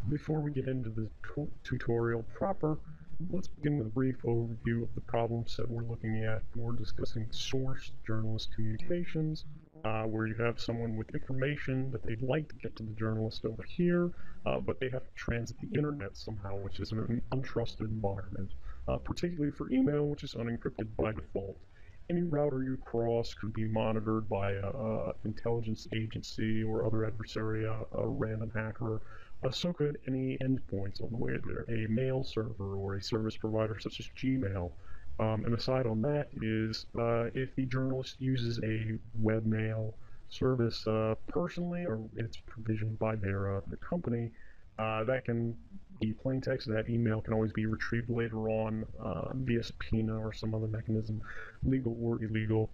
Before we get into the tutorial proper, let's begin with a brief overview of the problems that we're looking at. We're discussing source journalist communications, where you have someone with information that they'd like to get to the journalist over here, but they have to transit the internet somehow, which is an untrusted environment, particularly for email, which is unencrypted by default. Any router you cross could be monitored by an intelligence agency or other adversary, a random hacker. So could any endpoints on the way there, a mail server or a service provider such as Gmail. And aside on that is if the journalist uses a webmail service personally, or it's provisioned by their company, that can be plain text. That email can always be retrieved later on via subpoena or some other mechanism, legal or illegal,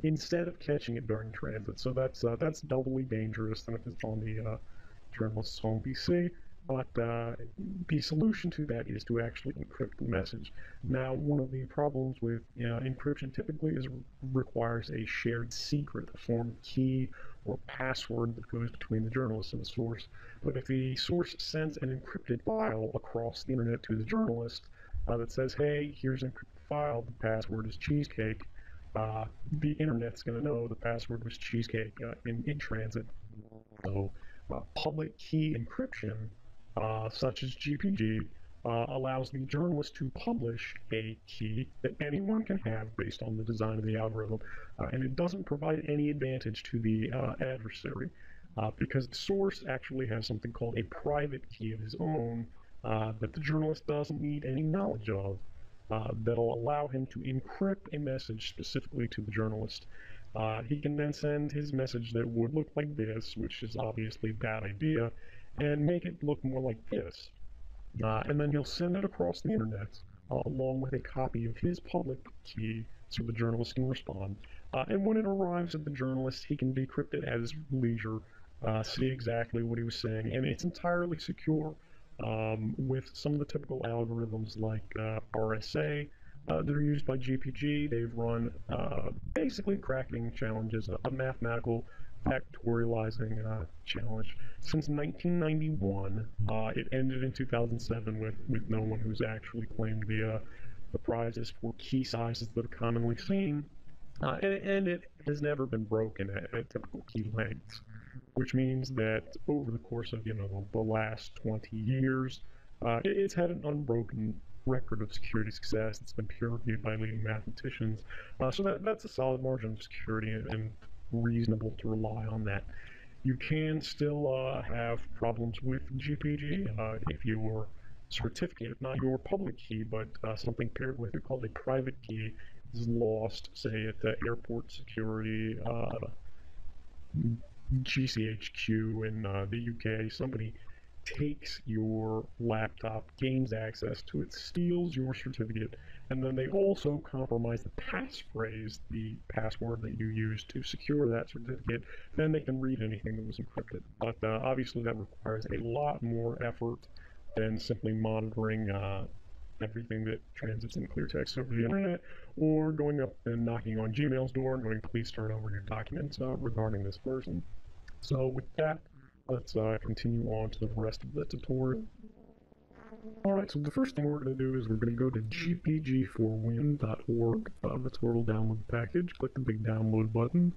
instead of catching it during transit. So that's doubly dangerous than if it's on the journalist's home PC. But the solution to that is to actually encrypt the message. Now, one of the problems with encryption typically is requires a shared secret, a form of key or password that goes between the journalist and the source. But if the source sends an encrypted file across the internet to the journalist that says, hey, here's an encrypted file, the password is cheesecake, the internet's going to know the password was cheesecake in transit. So public key encryption, such as GPG, allows the journalist to publish a key that anyone can have based on the design of the algorithm, and it doesn't provide any advantage to the adversary, because the source actually has something called a private key of his own that the journalist doesn't need any knowledge of, that'll allow him to encrypt a message specifically to the journalist. He can then send his message that would look like this, which is obviously a bad idea, and make it look more like this. And then he'll send it across the internet along with a copy of his public key so the journalist can respond. And when it arrives at the journalist, he can decrypt it at his leisure, see exactly what he was saying, and it's entirely secure. With some of the typical algorithms like RSA that are used by GPG. They've run basically cracking challenges, a mathematical factorializing challenge since 1991. It ended in 2007 with no one who's actually claimed the prizes for key sizes that are commonly seen. And it has never been broken at typical key lengths, which means that over the course of the last 20 years, it's had an unbroken record of security success. It's been peer-reviewed by leading mathematicians, so that's a solid margin of security and reasonable to rely on that. You can still have problems with GPG if your certificate, if not your public key, but something paired with it called a private key, is lost, say at the airport security, GCHQ in the UK. Somebody takes your laptop, gains access to it, steals your certificate, and then they also compromise the passphrase, the password that you use to secure that certificate. Then they can read anything that was encrypted. But obviously that requires a lot more effort than simply monitoring everything that transits in clear text over the internet, or going up and knocking on Gmail's door and going, please turn over your documents regarding this person. So with that, let's continue on to the rest of the tutorial. Alright, so the first thing we're going to do is we're going to go to gpg4win.org. That's where we'll download the package. Click the big download button.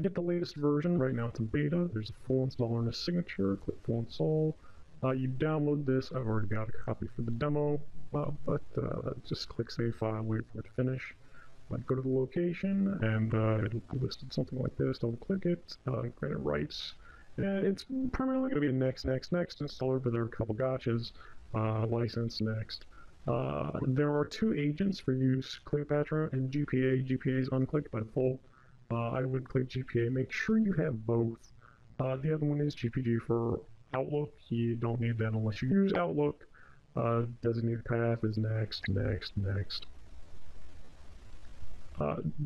Get the latest version. Right now it's in beta. There's a full installer and a signature. Click full install. You download this. I've already got a copy for the demo, but just click save file, wait for it to finish. Go to the location, and it'll be listed something like this. Double click it, grant it rights. And it's primarily going to be a next installer, but there are a couple gotchas. License, next. There are two agents for use, Cleopatra and GPA. GPA is unclicked by default. I would click GPA. Make sure you have both. The other one is GPG for Outlook. You don't need that unless you use Outlook. Designated path is next.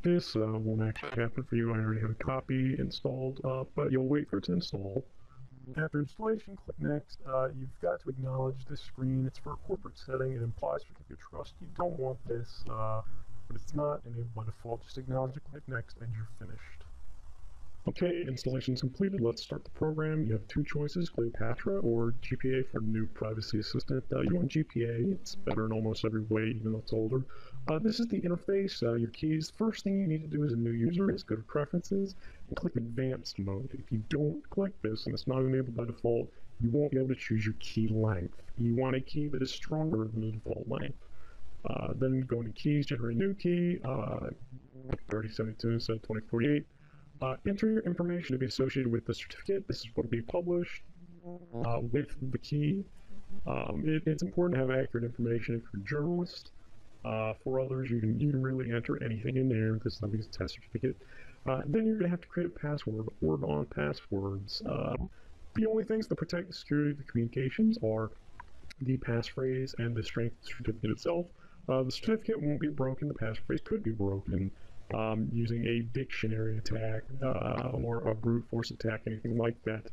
This won't actually happen for you. I already have a copy installed, but you'll wait for it to install. After installation, click next. You've got to acknowledge this screen. It's for a corporate setting. It implies certificate of trust. You don't want this, but it's not enabled by default. Just acknowledge it, click next, and you're finished. Okay, installation's completed. Let's start the program. You have two choices, Cleopatra or GPA for new privacy assistant. You want GPA. It's better in almost every way, even though it's older. This is the interface, your keys. First thing you need to do as a new user is go to Preferences and click Advanced Mode. If you don't click this, and it's not enabled by default, you won't be able to choose your key length. You want a key that is stronger than the default length. Then go into Keys, generate a new key, 3072 instead of 2048. Enter your information to be associated with the certificate. This is what will be published with the key. It's important to have accurate information if you're a journalist. For others, you can really enter anything in there. This is a test certificate. Then you're going to have to create a password, work on passwords. The only things that protect the security of the communications are the passphrase and the strength of the certificate itself. The certificate won't be broken, the passphrase could be broken. Using a dictionary attack or a brute force attack, anything like that.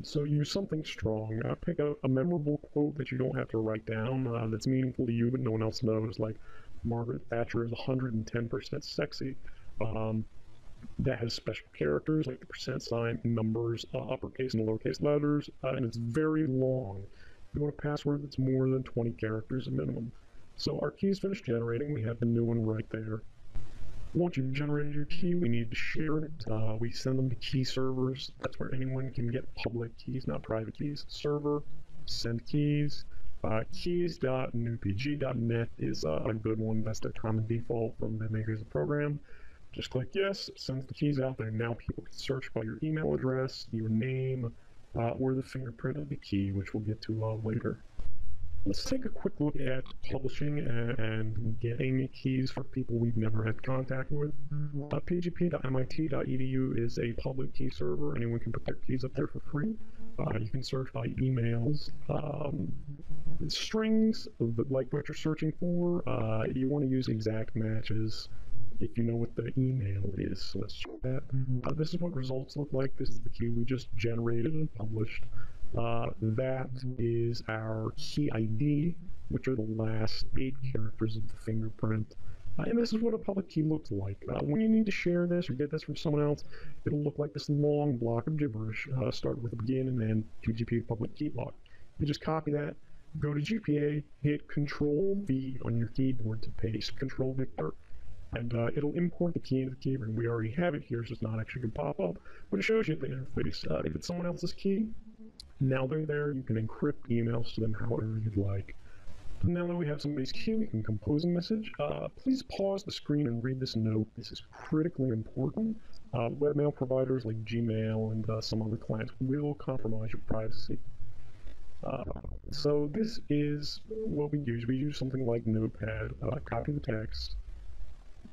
So use something strong. Pick a memorable quote that you don't have to write down that's meaningful to you but no one else knows, like Margaret Thatcher is 110% sexy. That has special characters like the percent sign, numbers, uppercase and lowercase letters, and it's very long. You want a password that's more than 20 characters a minimum. So our key is finished generating. We have the new one right there. Once you've generated your key, we need to share it. We send them to key servers. That's where anyone can get public keys, not private keys. Server, send keys. Keys.newpg.net is a good one. That's the common default from the makers of the program. Just click yes, it sends the keys out there. Now people can search by your email address, your name, or the fingerprint of the key, which we'll get to later. Let's take a quick look at publishing and getting keys for people we've never had contact with. pgp.mit.edu is a public key server. Anyone can put their keys up there for free. You can search by emails. Strings, like what you're searching for, you want to use exact matches if you know what the email is. So let's check that. This is what results look like. This is the key we just generated and published. That is our key ID, which are the last 8 characters of the fingerprint. And this is what a public key looks like. When you need to share this or get this from someone else, it'll look like this long block of gibberish. Start with a begin and then PGP public key block. You just copy that, go to GPA, hit Control-V on your keyboard to paste, Control-Victor, and it'll import the key into the keyring. We already have it here, so it's not actually going to pop up, but it shows you the interface. If it's someone else's key, now they're there, you can encrypt emails to them however you'd like. Now that we have somebody's key, we can compose a message. Please pause the screen and read this note. This is critically important. Webmail providers like Gmail and some other clients will compromise your privacy. So this is what we use. We use something like Notepad, copy the text,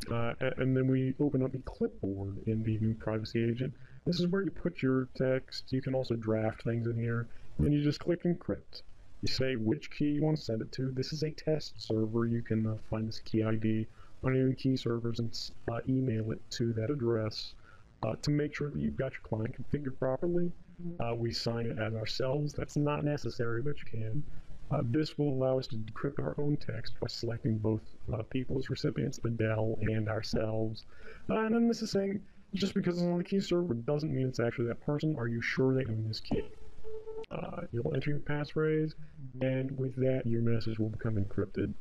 and then we open up the clipboard in the new privacy agent. This is where you put your text. You can also draft things in here, and you just click encrypt. You say which key you want to send it to. This is a test server. You can find this key ID on any key servers and email it to that address to make sure that you've got your client configured properly. We sign it as ourselves. That's not necessary, but you can. This will allow us to decrypt our own text by selecting both people as recipients, the Dell, and ourselves. And then this is saying, just because it's on the key server doesn't mean it's actually that person. Are you sure they own this key? You'll enter your passphrase, and with that, your message will become encrypted.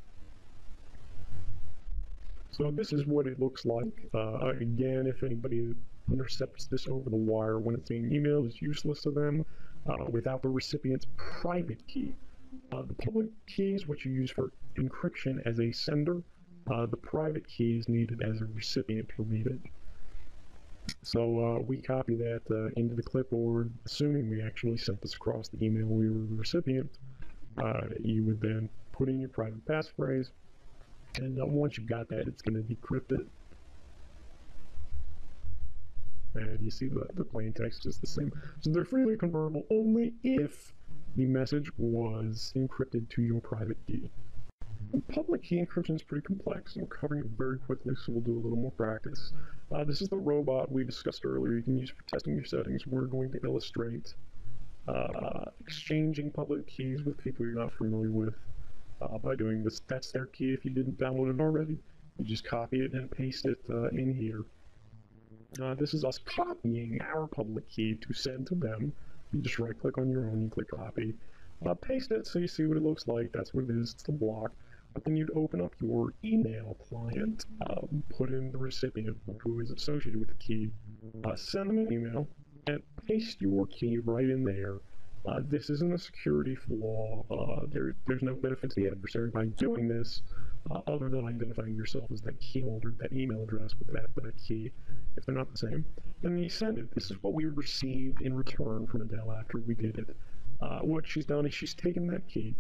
So this is what it looks like. Again, if anybody intercepts this over the wire when it's being emailed, it's useless to them without the recipient's private key. The public key is what you use for encryption as a sender. The private key is needed as a recipient to read it. So we copy that into the clipboard, assuming we actually sent this across the email we were the recipient. You would then put in your private passphrase, and once you've got that, it's going to decrypt it. And you see the plain text is the same. So they're freely convertible only if the message was encrypted to your private key. Public key encryption is pretty complex, and we're covering it very quickly, so we'll do a little more practice. This is the robot we discussed earlier. You can use for testing your settings. We're going to illustrate exchanging public keys with people you're not familiar with by doing this. That's their key. If you didn't download it already, you just copy it and paste it in here. This is us copying our public key to send to them. You just right-click on your own, you click copy. Paste it so you see what it looks like. That's what it is. It's the block. But then you'd open up your email client, put in the recipient who is associated with the key, send them an email, and paste your key right in there. This isn't a security flaw. There's no benefit to the adversary by doing this, other than identifying yourself as that key holder, that email address with that key, if they're not the same. And then you send it. This is what we received in return from Adele after we did it. What she's done is she's taken that key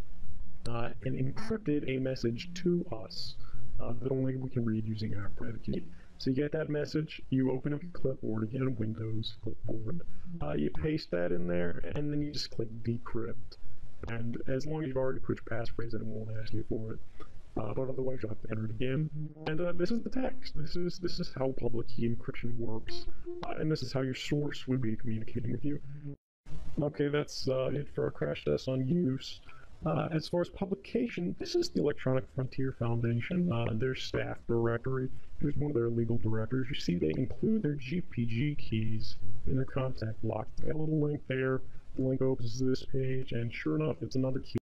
and encrypted a message to us that only we can read using our private key. So you get that message, you open up your clipboard, again, Windows clipboard, you paste that in there, and then you just click decrypt. And as long as you've already put your passphrase in, it won't ask you for it. But otherwise you'll have to enter it again. And this is the text. This is how public key encryption works. And this is how your source would be communicating with you. Okay, that's it for our crash test on use. As far as publication, this is the Electronic Frontier Foundation, their staff directory. Here's one of their legal directors. You see they include their GPG keys in their contact block. They got a little link there. The link opens this page, and sure enough, it's another key.